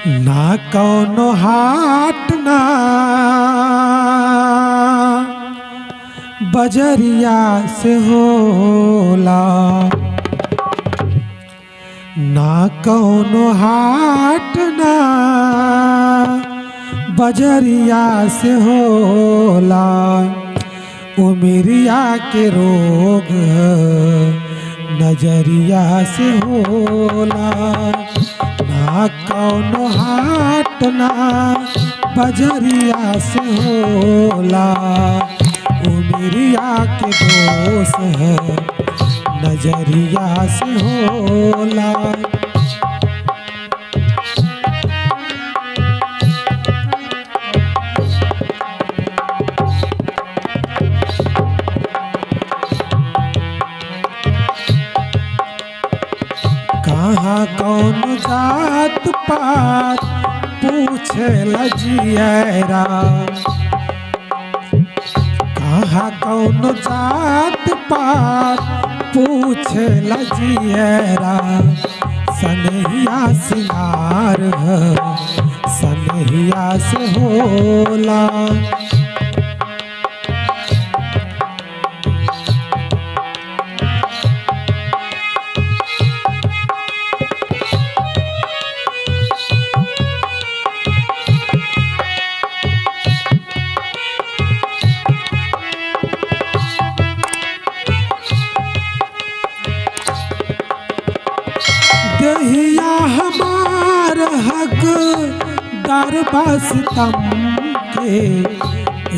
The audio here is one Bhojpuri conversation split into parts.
ना कौनो हाट ना बजरिया से होला, ना कौनो हाट ना बजरिया से होला। उमरिया के रोग नजरिया से होला, ना कौनो हाट ना बजरिया से होला। उमरिया के दोष है नजरिया से होला। कहाँ कौन जात पात पूछे लजियरा, कहाँ कौन जात पात पूछे लजियरा। सनहिया सिंगार सनहिया से होला, दहिया हमार हक दरबा सितम के।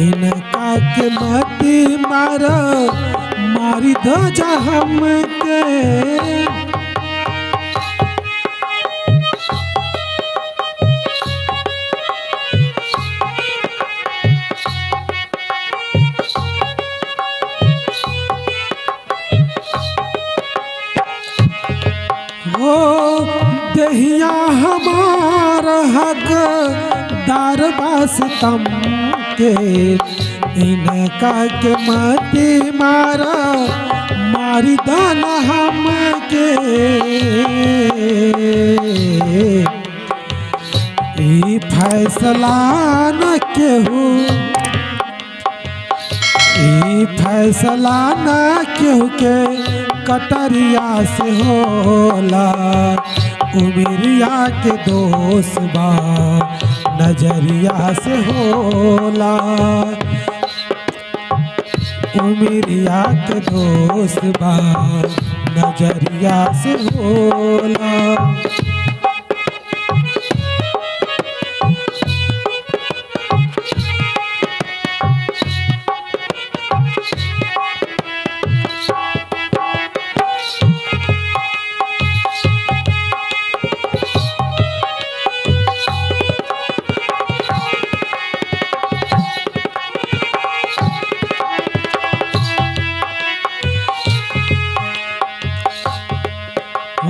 इनका के मती मार मारी दो हम के। दहिया हमार हक दरबा सितम के। इनका के मती मारा मारी दाना हम के। ई फैसला न केहू, ई फैसला न केहू के कटरिया से होला। उमरिया के दोष बा नजरिया से होला। उमरिया के दोष बा नजरिया से होला।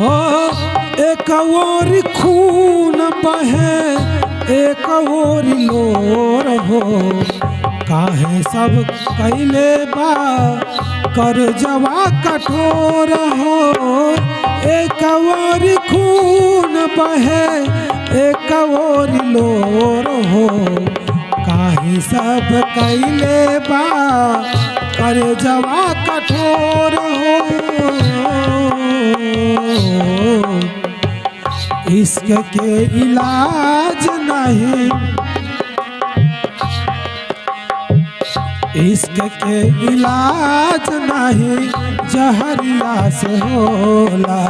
एक ओर खून बहे एक ओर लोर हो। काहे सब कैले बा कर जवा कठोर हो। एक ओर खून बहे एक ओर लोर हो। काहे सब कैले बा कर जवा कठोर हो। इश्क के इलाज नहीं, इश्क के इलाज नहीं जहरिया से होला।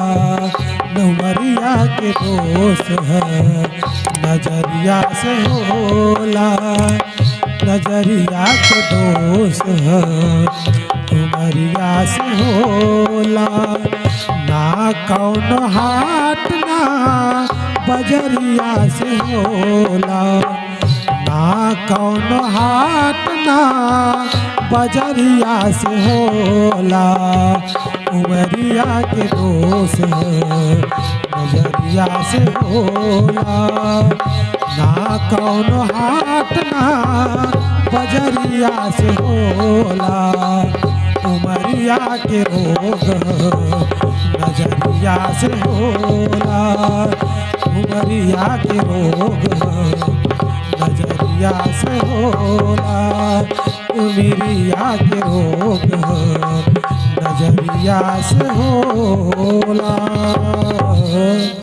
नौमरिया के दोष है नजरिया से होला। नजरिया के दोष है उमरिया से होला। ना कौनो हाट ना बजरिया से होला। ना कौनो हाट ना बजरिया से होला। उमरिया के दोष है नजरिया से होला। ना कौनो हाट ना बजरिया से होला। उमरिया के रोग नजरिया से होला। उमरिया के रोग नजरिया से होला, उमिरिया के रोग नजरिया से होला।